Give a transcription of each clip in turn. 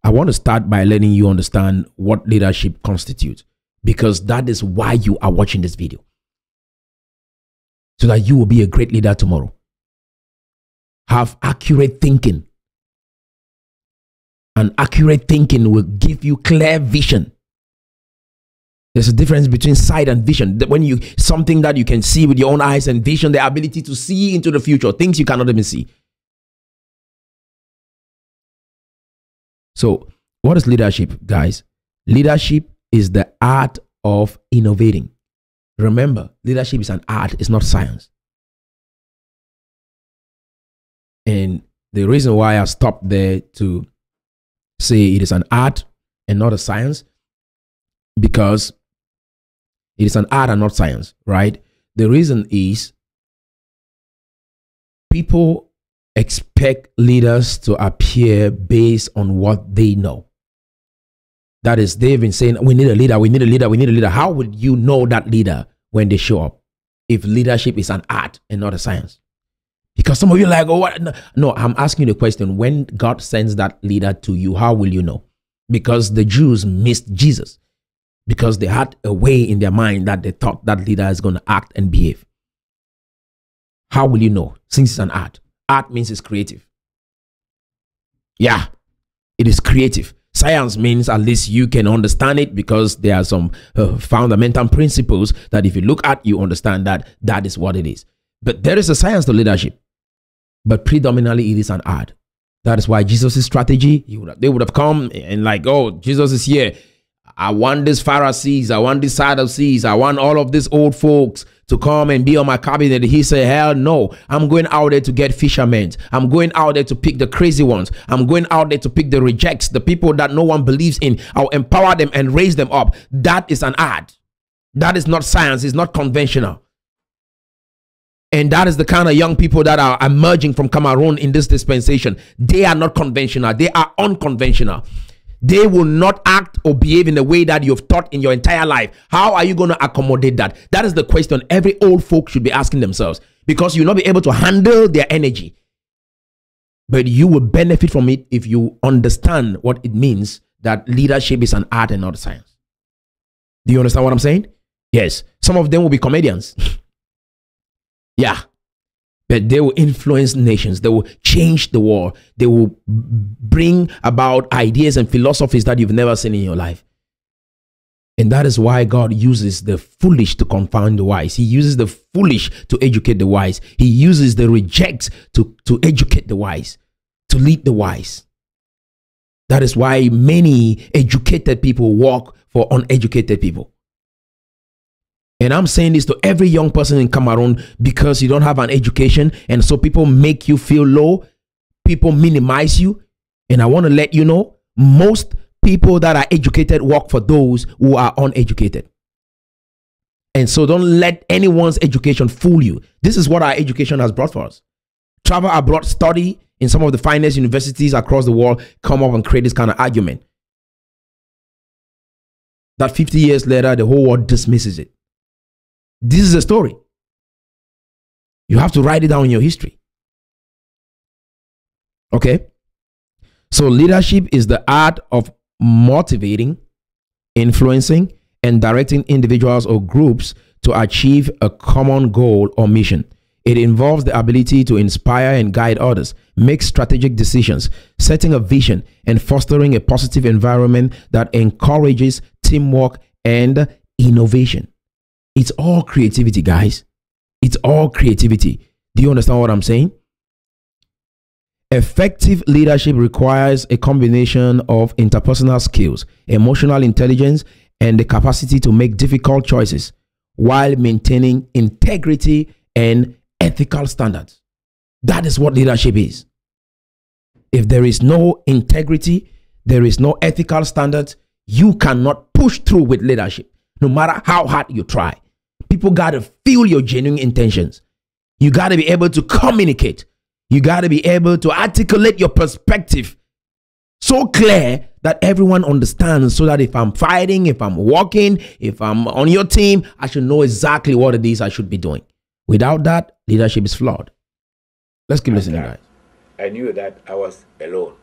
I want to start by letting you understand what leadership constitutes, because that is why you are watching this video. So that you will be a great leader tomorrow. Have accurate thinking. And accurate thinking will give you clear vision. There's a difference between sight and vision. When you something that you can see with your own eyes, and vision, the ability to see into the future, things you cannot even see. So, what is leadership, guys? Leadership is the art of innovating. Remember, leadership is an art, it's not science. And the reason why I stopped there to say it is an art and not a science, because it is an art and not science, right? The reason is people expect leaders to appear based on what they know. That is, they've been saying, we need a leader, we need a leader, we need a leader. How would you know that leader when they show up if leadership is an art and not a science? Because some of you are like, oh, what? No, I'm asking you the question. When God sends that leader to you, how will you know? Because the Jews missed Jesus. Because they had a way in their mind that they thought that leader is going to act and behave. How will you know? Since it's an art. Art means it's creative. Yeah, it is creative. Science means at least you can understand it, because there are some fundamental principles that if you look at, you understand that that is what it is. But there is a science to leadership. But predominantly it is an art. That is why Jesus' strategy, they would have come and like, oh, Jesus is here. I want these Pharisees, I want these Sadducees, I want all of these old folks to come and be on my cabinet. He said, hell no, I'm going out there to get fishermen. I'm going out there to pick the crazy ones. I'm going out there to pick the rejects, the people that no one believes in. I'll empower them and raise them up. That is an art. That is not science. It's not conventional. And that is the kind of young people that are emerging from Cameroon in this dispensation. They are not conventional. They are unconventional. They will not act or behave in the way that you've taught in your entire life. How are you going to accommodate that? That is the question every old folk should be asking themselves, because you'll not be able to handle their energy. But you will benefit from it if you understand what it means that leadership is an art and not a science. Do you understand what I'm saying? Yes. Some of them will be comedians. Yeah. But they will influence nations. They will change the world. They will bring about ideas and philosophies that you've never seen in your life. And that is why God uses the foolish to confound the wise. He uses the foolish to educate the wise. He uses the rejects to educate the wise, to lead the wise. That is why many educated people work for uneducated people. And I'm saying this to every young person in Cameroon, because you don't have an education, and so people make you feel low. People minimize you. And I want to let you know, most people that are educated work for those who are uneducated. And so don't let anyone's education fool you. This is what our education has brought for us. Travel abroad, study in some of the finest universities across the world, come up and create this kind of argument. That 50 years later, the whole world dismisses it. This is a story. You have to write it down in your history. Okay? So leadership is the art of motivating, influencing, and directing individuals or groups to achieve a common goal or mission. It involves the ability to inspire and guide others, make strategic decisions, setting a vision, and fostering a positive environment that encourages teamwork and innovation. It's all creativity, guys. It's all creativity. Do you understand what I'm saying? Effective leadership requires a combination of interpersonal skills, emotional intelligence, and the capacity to make difficult choices while maintaining integrity and ethical standards. That is what leadership is. If there is no integrity, there is no ethical standards, you cannot push through with leadership, no matter how hard you try. People got to feel your genuine intentions. You got to be able to communicate. You got to be able to articulate your perspective so clear that everyone understands, so that if I'm fighting, if I'm walking, if I'm on your team, I should know exactly what it is I should be doing. Without that, leadership is flawed. Let's keep listening, guys. I knew that I was alone.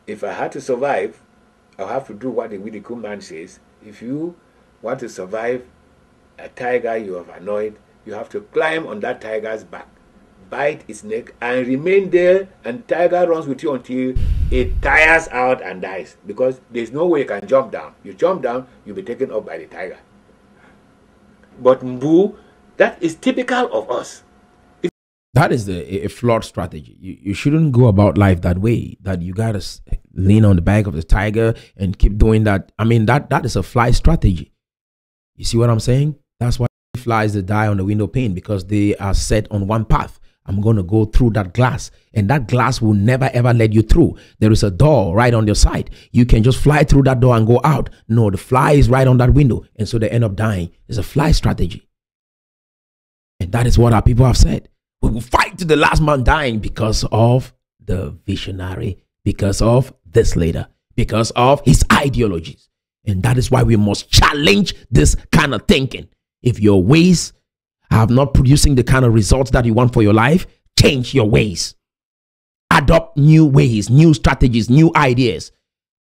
if I had to survive, I'll have to do what the Willie man says. If you want to survive a tiger you have annoyed, you have to climb on that tiger's back, bite its neck, and remain there, and tiger runs with you until it tires out and dies, because there's no way you can jump down. You jump down, you'll be taken up by the tiger. But Mbu, that is typical of us. That is a flawed strategy. You shouldn't go about life that way, that you gotta lean on the back of the tiger and keep doing that. I mean, that is a fly strategy. You see what I'm saying? That's why flies that die on the window pane, because they are set on one path. I'm going to go through that glass, and that glass will never ever let you through. There is a door right on your side. You can just fly through that door and go out. No, the fly is right on that window, and so they end up dying. It's a fly strategy. And that is what our people have said. We will fight to the last man dying because of the visionary, because of this leader, because of his ideologies. And that is why we must challenge this kind of thinking. If your ways are not producing the kind of results that you want for your life, change your ways. Adopt new ways, new strategies, new ideas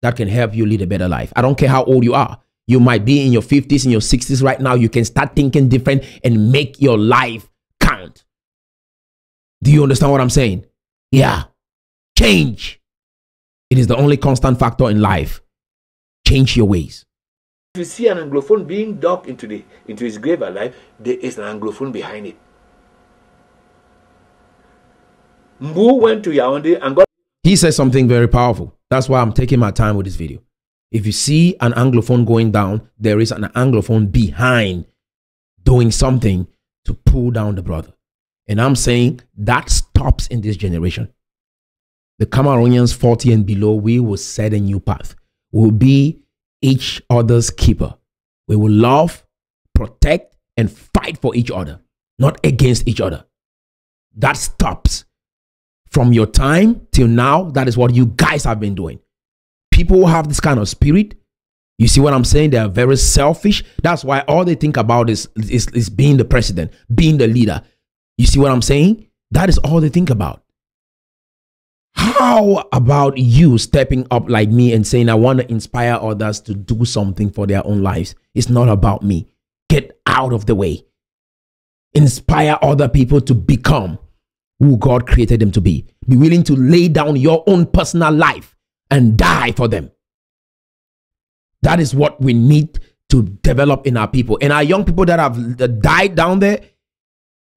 that can help you lead a better life. I don't care how old you are. You might be in your 50s, in your 60s right now. You can start thinking different and make your life count. Do you understand what I'm saying? Yeah. Change. It is the only constant factor in life. Change your ways. If you see an Anglophone being dug into his grave alive, there is an Anglophone behind it. Mbu went to Yaoundé and got... He says something very powerful. That's why I'm taking my time with this video. If you see an Anglophone going down, there is an Anglophone behind doing something to pull down the brother. And I'm saying that stops in this generation. The Cameroonians 40 and below, we will set a new path. We'll be each other's keeper. We will love, protect, and fight for each other, not against each other. That stops. From your time till now, that is what you guys have been doing. People who have this kind of spirit, you see what I'm saying? They are very selfish. That's why all they think about is being the president, being the leader. You see what I'm saying? That is all they think about. How about you stepping up like me and saying, I want to inspire others to do something for their own lives? It's not about me. Get out of the way. Inspire other people to become who God created them to be. Be willing to lay down your own personal life and die for them. That is what we need to develop in our people. And our young people that have died down there,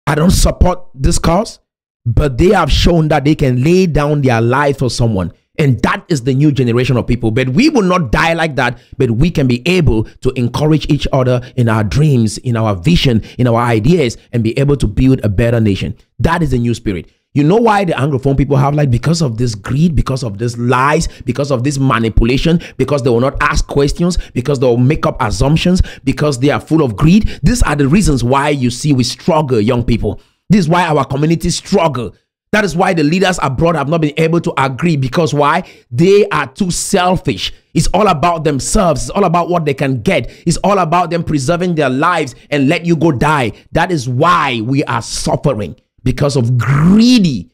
I don't support this cause, but they have shown that they can lay down their life for someone. And that is the new generation of people. But we will not die like that, but we can be able to encourage each other in our dreams, in our vision, in our ideas, and be able to build a better nation. That is the new spirit. You know why the Anglophone people have, like, because of this greed, because of this lies, because of this manipulation, because they will not ask questions, because they will make up assumptions, because they are full of greed. These are the reasons why you see we struggle, young people. This is why our communities struggle. That is why the leaders abroad have not been able to agree, because why? They are too selfish. It's all about themselves. It's all about what they can get. It's all about them preserving their lives and let you go die. That is why we are suffering, because of greedy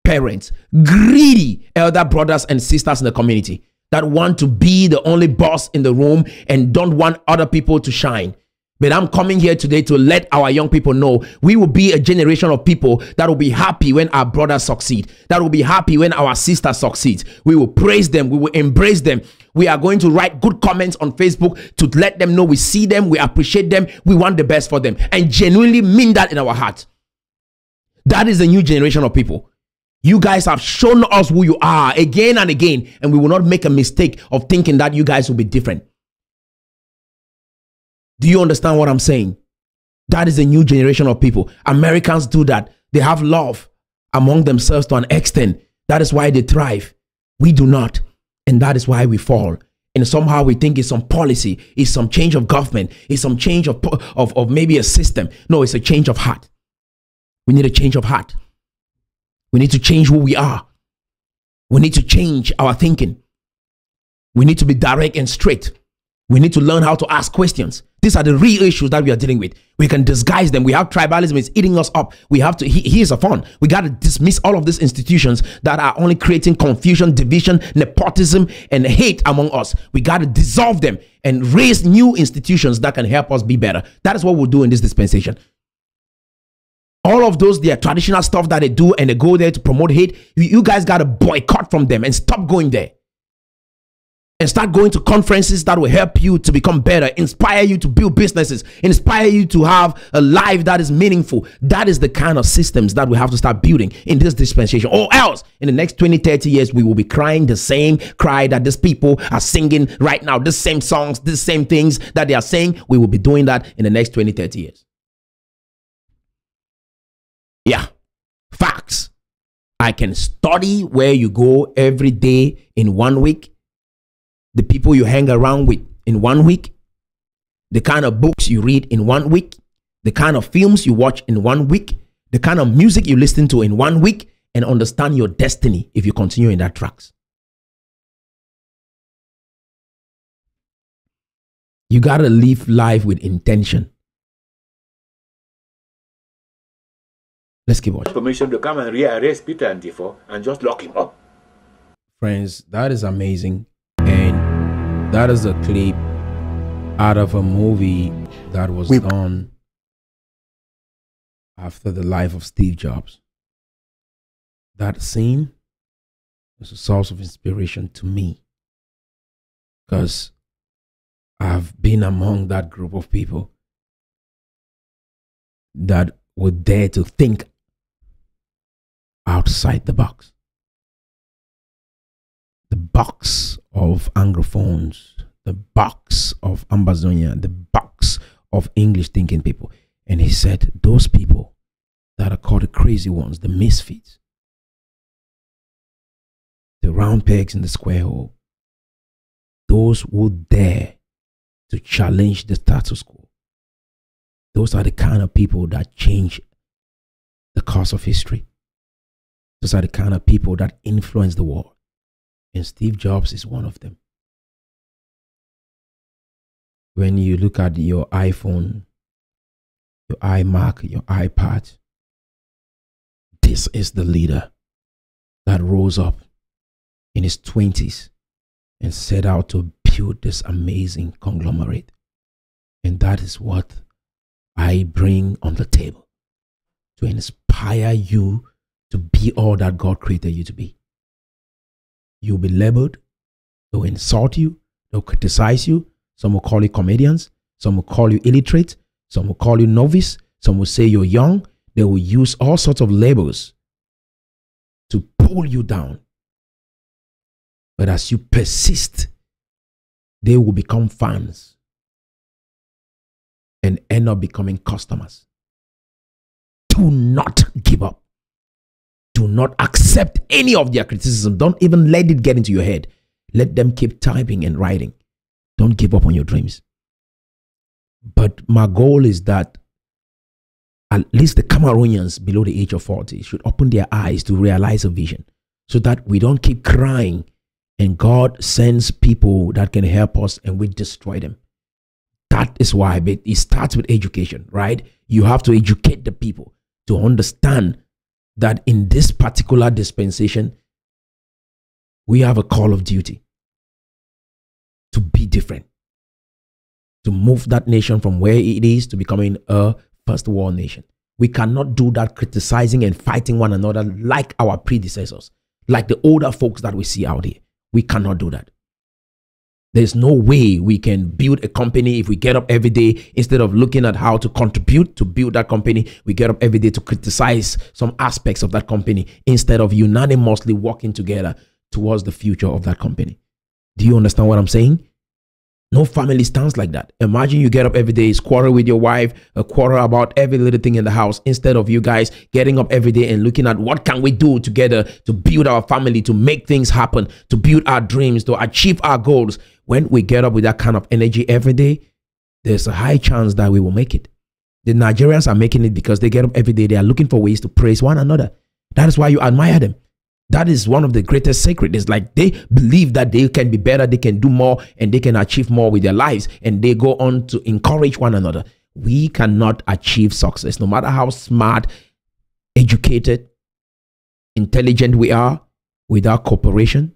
parents, greedy elder brothers and sisters in the community that want to be the only boss in the room and don't want other people to shine. But I'm coming here today to let our young people know we will be a generation of people that will be happy when our brothers succeed, that will be happy when our sisters succeed. We will praise them. We will embrace them. We are going to write good comments on Facebook to let them know we see them, we appreciate them, we want the best for them, and genuinely mean that in our heart. That is the new generation of people. You guys have shown us who you are again and again, and we will not make a mistake of thinking that you guys will be different. Do you understand what I'm saying? That is a new generation of people. Americans do that. They have love among themselves to an extent. That is why they thrive. We do not. And that is why we fall. And somehow we think it's some policy, it's some change of government, it's some change of maybe a system. No, it's a change of heart. We need a change of heart. We need to change who we are. We need to change our thinking. We need to be direct and straight. We need to learn how to ask questions. These are the real issues that we are dealing with. We can disguise them. We have tribalism. It's eating us up. We have to, here's a fun. We got to dismiss all of these institutions that are only creating confusion, division, nepotism, and hate among us. We got to dissolve them and raise new institutions that can help us be better. That is what we'll do in this dispensation. All of those, their traditional stuff that they do and they go there to promote hate, you guys got to boycott from them and stop going there. And start going to conferences that will help you to become better, inspire you to build businesses, inspire you to have a life that is meaningful. That is the kind of systems that we have to start building in this dispensation. Or else, in the next 20, 30 years, we will be crying the same cry that these people are singing right now. The same songs, the same things that they are saying. We will be doing that in the next 20, 30 years. Yeah, facts. I can study where you go every day in 1 week. The people you hang around with in 1 week, the kind of books you read in 1 week, the kind of films you watch in 1 week, the kind of music you listen to in 1 week, and understand your destiny if you continue in that tracks. You got to live life with intention. Let's keep watching. Permission to come and rearrest Peter and Tifo and just lock him up. Friends, that is amazing. And that is a clip out of a movie that was done after the life of Steve Jobs. That scene is a source of inspiration to me because I've been among that group of people that would dare to think outside the box. The box of Anglophones, the box of Ambazonia, the box of English thinking people. And he said, those people that are called the crazy ones, the misfits, the round pegs in the square hole, those who dare to challenge the status quo, those are the kind of people that change the course of history. Those are the kind of people that influence the world. And Steve Jobs is one of them. When you look at your iPhone, your iMac, your iPad, this is the leader that rose up in his 20s and set out to build this amazing conglomerate. And that is what I bring on the table to inspire you to be all that God created you to be. You'll be labeled, they'll insult you, they'll criticize you. Some will call you comedians, some will call you illiterate, some will call you novice, some will say you're young. They will use all sorts of labels to pull you down. But as you persist, they will become fans and end up becoming customers. Do not give up. Do not accept any of their criticism. Don't even let it get into your head. Let them keep typing and writing. Don't give up on your dreams. But my goal is that at least the Cameroonians below the age of 40 should open their eyes to realize a vision so that we don't keep crying and God sends people that can help us and we destroy them. That is why it starts with education, right? You have to educate the people to understand that in this particular dispensation, we have a call of duty to be different, to move that nation from where it is to becoming a first world nation. We cannot do that criticizing and fighting one another like our predecessors, like the older folks that we see out here. We cannot do that. There's no way we can build a company if we get up every day, instead of looking at how to contribute to build that company, we get up every day to criticize some aspects of that company instead of unanimously working together towards the future of that company. Do you understand what I'm saying? No family stands like that. Imagine you get up every day, quarrel with your wife, a quarrel about every little thing in the house, instead of you guys getting up every day and looking at what can we do together to build our family, to make things happen, to build our dreams, to achieve our goals. When we get up with that kind of energy every day, there's a high chance that we will make it. The Nigerians are making it because they get up every day. They are looking for ways to praise one another. That is why you admire them. That is one of the greatest secrets. It's like they believe that they can be better, they can do more, and they can achieve more with their lives. And they go on to encourage one another. We cannot achieve success, no matter how smart, educated, intelligent we are. Without cooperation,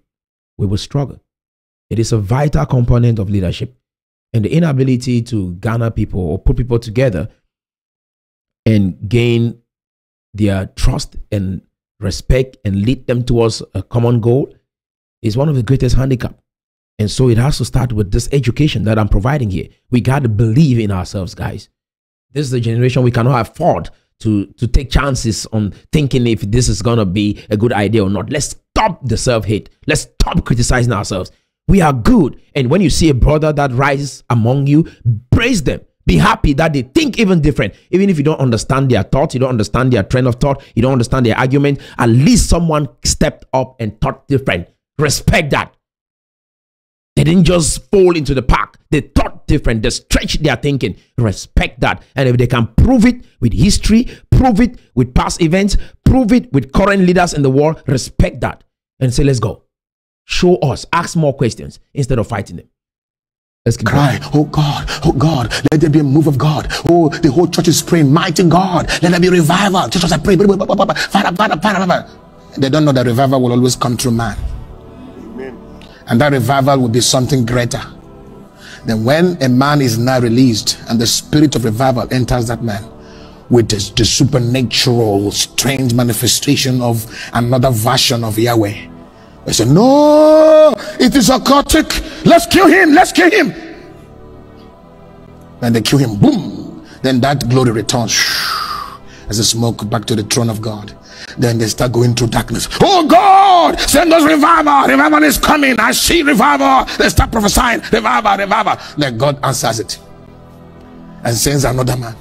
we will struggle. It is a vital component of leadership. And the inability to garner people or put people together and gain their trust and respect and lead them towards a common goal is one of the greatest handicaps. And so it has to start with this education that I'm providing here. We got to believe in ourselves, guys. This is the generation we cannot afford to take chances on thinking if this is going to be a good idea or not. Let's stop the self-hate. Let's stop criticizing ourselves. We are good. And when you see a brother that rises among you, praise them. Be happy that they think even different. Even if you don't understand their thoughts, you don't understand their train of thought, you don't understand their argument, at least someone stepped up and thought different. Respect that. They didn't just fall into the pack. They thought different. They stretched their thinking. Respect that. And if they can prove it with history, prove it with past events, prove it with current leaders in the world, respect that. And say, let's go. Show us. Ask more questions instead of fighting them. Let's keep cry, going. Oh God, let there be a move of God. Oh, the whole church is praying, mighty God, let there be revival. Churches are praying, Father. They don't know that revival will always come through man. Amen. And that revival will be something greater. Then when a man is now released and the spirit of revival enters that man with the supernatural, strange manifestation of another version of Yahweh, they say, no, it is occultic. Let's kill him. Let's kill him. And they kill him. Boom. Then that glory returns as a smoke back to the throne of God. Then they start going through darkness. Oh God, send us revival. Revival is coming. I see revival. They start prophesying. Revival. Then God answers it and sends another man.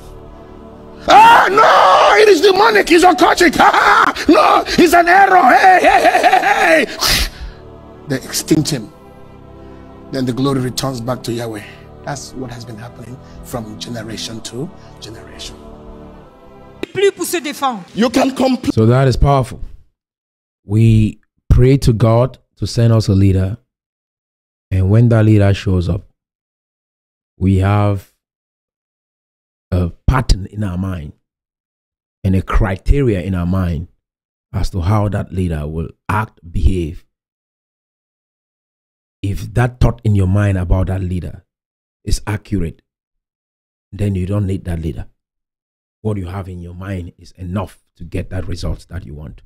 Ah, no, it is demonic. It's occultic. Ah, no, it's an error. Hey. They extinct him. Then the glory returns back to Yahweh. That's what has been happening from generation to generation. You can complete. So that is powerful. We pray to God to send us a leader. And when that leader shows up, we have a pattern in our mind and a criteria in our mind as to how that leader will act, behave. If that thought in your mind about that leader is accurate, then you don't need that leader. What you have in your mind is enough to get that result that you want.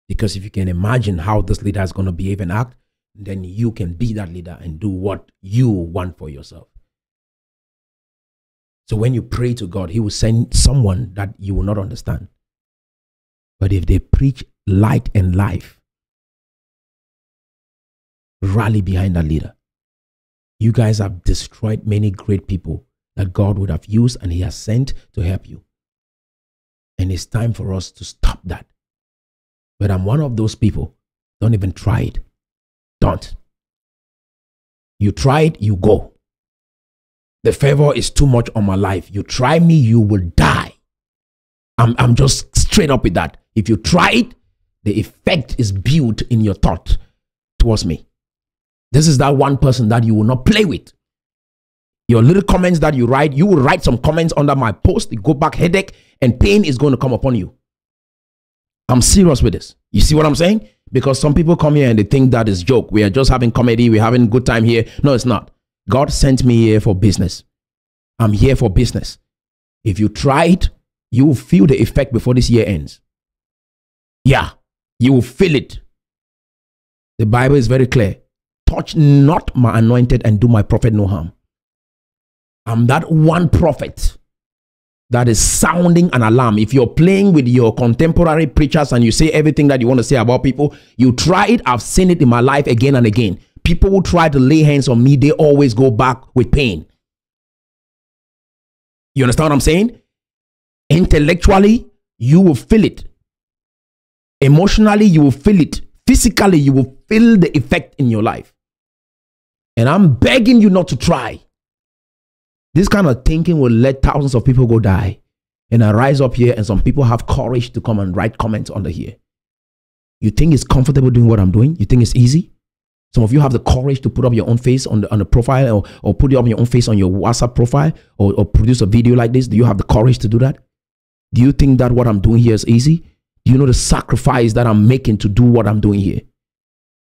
Because if you can imagine how this leader is going to behave and act, then you can be that leader and do what you want for yourself. So when you pray to God, he will send someone that you will not understand. But if they preach light and life, rally behind that leader. You guys have destroyed many great people that God would have used and he has sent to help you. And it's time for us to stop that. But I'm one of those people. Don't even try it. Don't. You try it, you go. The favor is too much on my life. You try me, you will die. I'm just straight up with that. If you try it, the effect is built in your thought towards me. This is that one person that you will not play with. Your little comments that you write, you will write some comments under my post. You go back, headache, and pain is going to come upon you. I'm serious with this. You see what I'm saying? Because some people come here and they think that is joke. We are just having comedy. We're having a good time here. No, it's not. God sent me here for business. I'm here for business. If you try it, you will feel the effect before this year ends. Yeah, you will feel it. The Bible is very clear. Touch not my anointed and do my prophet no harm. I'm that one prophet that is sounding an alarm. If you're playing with your contemporary preachers and you say everything that you want to say about people, you try it. I've seen it in my life again and again. People who try to lay hands on me, they always go back with pain. You understand what I'm saying? Intellectually, you will feel it. Emotionally, you will feel it. Physically, you will feel the effect in your life. And I'm begging you not to try. This kind of thinking will let thousands of people go die. And I rise up here and some people have courage to come and write comments under here. You think it's comfortable doing what I'm doing? You think it's easy? Some of you have the courage to put up your own face on the profile, or put up your own face on your WhatsApp profile, or produce a video like this. Do you have the courage to do that? Do you think that what I'm doing here is easy? Do you know the sacrifice that I'm making to do what I'm doing here?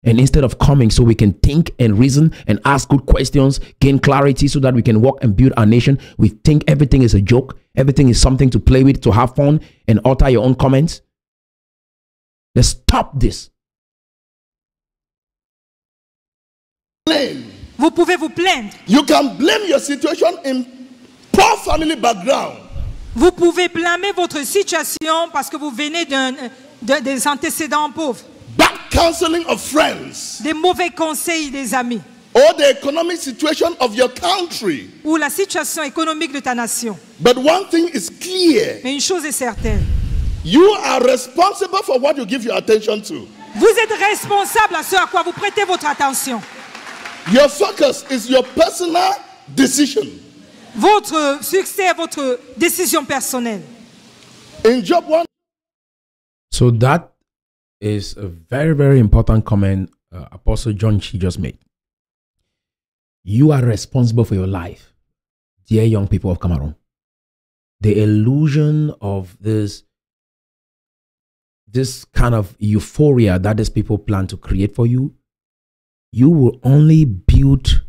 And instead of coming so we can think and reason and ask good questions, gain clarity so that we can walk and build our nation, we think everything is a joke. Everything is something to play with, to have fun and utter your own comments. Let's stop this. Vous pouvez vous plaindre. You can blame your situation in poor family background. Vous pouvez blâmer votre situation parce que vous venez des antécédents pauvres. Bad counseling of friends. Des mauvais conseils des amis. Or the economic situation of your country. Ou la situation économique de ta nation. But one thing is clear. Mais une chose est certaine. You are responsible for what you give your attention to. Vous êtes responsable à ce à quoi vous prêtez votre attention. Your focus is your personal decision. Votre succès est votre décision personnelle. In Job 1. So that is a very, very important comment Apostle John Chi just made. You are responsible for your life, dear young people of Cameroon. The illusion of this kind of euphoria that these people plan to create for you, you will only build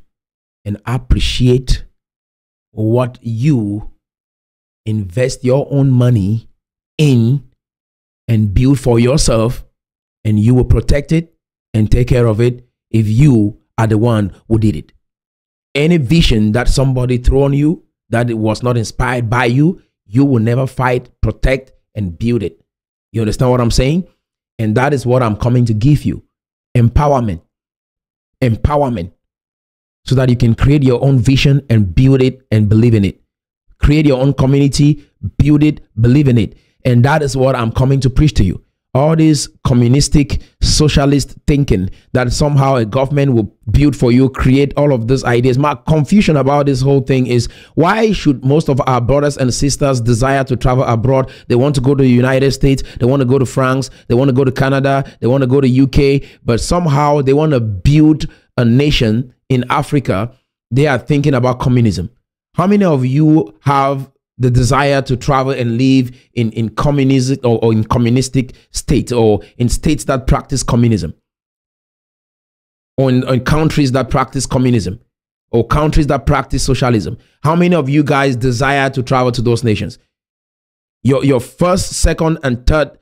and appreciate what you invest your own money in and build for yourself, and you will protect it and take care of it if you are the one who did it. Any vision that somebody threw on you that it was not inspired by you, you will never fight, protect, and build it. You understand what I'm saying? And that is what I'm coming to give you. Empowerment. Empowerment. So that you can create your own vision and build it and believe in it. Create your own community, build it, believe in it. And that is what I'm coming to preach to you. All this communistic, socialist thinking that somehow a government will build for you, create all of these ideas. My confusion about this whole thing is, why should most of our brothers and sisters desire to travel abroad? They want to go to the United States, they want to go to France, they want to go to Canada, they want to go to UK, but somehow they want to build a nation in Africa. They are thinking about communism. How many of you have the desire to travel and live in communism or in communistic states, or in states that practice communism, or in countries that practice communism, or countries that practice socialism? How many of you guys desire to travel to those nations? Your first, second, and third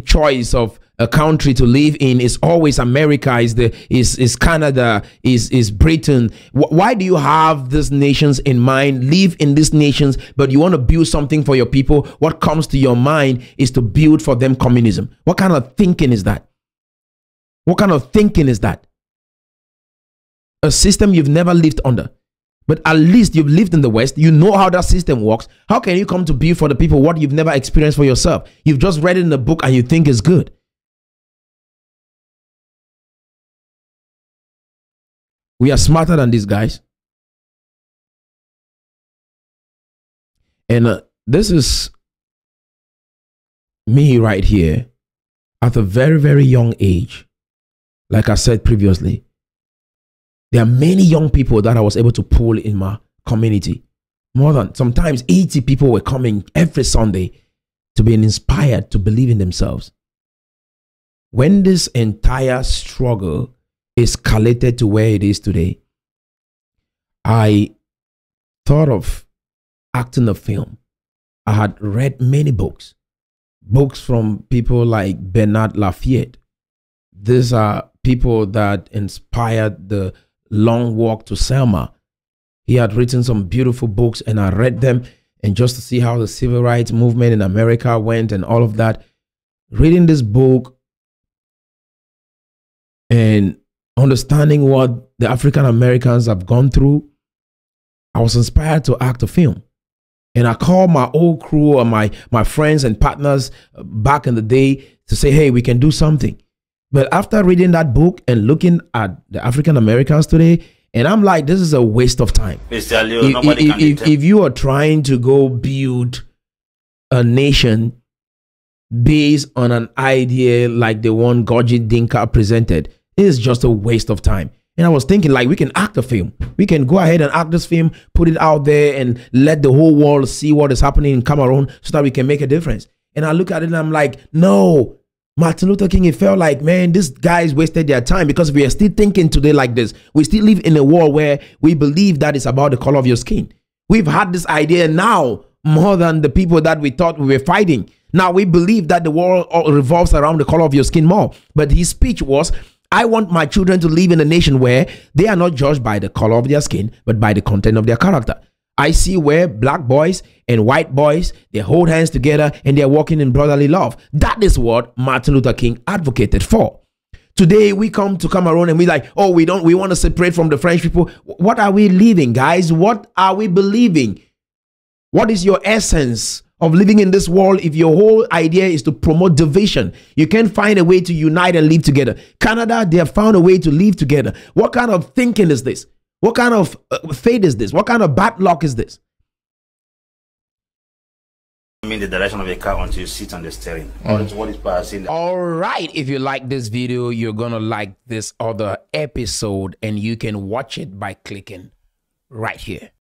choice of a country to live in is always America, is Canada, is Britain. Why do you have these nations in mind? Live in these nations, but you want to build something for your people. What comes to your mind is to build for them communism. What kind of thinking is that? What kind of thinking is that? A system you've never lived under. But at least you've lived in the West. You know how that system works. How can you come to build for the people what you've never experienced for yourself? You've just read it in a book and you think it's good. We are smarter than these guys. And this is me right here at a very, very young age. Like I said previously, there are many young people that I was able to pull in my community. More than sometimes 80 people were coming every Sunday to be inspired to believe in themselves. When this entire struggle escalated to where it is today, I thought of acting a film. I had read many books from people like Bernard Lafayette. These are people that inspired the Long Walk to Selma. He had written some beautiful books and I read them, and just to see how the civil rights movement in America went and all of that. Reading this book and understanding what the African Americans have gone through, I was inspired to act a film. And I called my old crew and my friends and partners back in the day to say, hey, we can do something. But after reading that book and looking at the African Americans today, and I'm like, this is a waste of time. If you are trying to go build a nation based on an idea like the one Goji Dinka presented, it is just a waste of time. And I was thinking, like, we can act a film. We can go ahead and act this film, put it out there, and let the whole world see what is happening in Cameroon so that we can make a difference. And I look at it and I'm like, no, Martin Luther King, it felt like, man, these guys wasted their time, because we are still thinking today like this. We still live in a world where we believe that it's about the color of your skin. We've had this idea now more than the people that we thought we were fighting. Now we believe that the world revolves around the color of your skin more. But his speech was, I want my children to live in a nation where they are not judged by the color of their skin, but by the content of their character. I see where black boys and white boys, they hold hands together and they're walking in brotherly love. That is what Martin Luther King advocated for. Today we come to Cameroon and we like, oh, we want to separate from the French people. What are we living, guys? What are we believing? What is your essence of living in this world if your whole idea is to promote division? You can't find a way to unite and live together. Canada, they have found a way to live together. What kind of thinking is this? What kind of fate is this? What kind of bad luck is this? In the direction of a car until you sit on the steering. What is passing. All right. If you like this video, you're going to like this other episode, and you can watch it by clicking right here.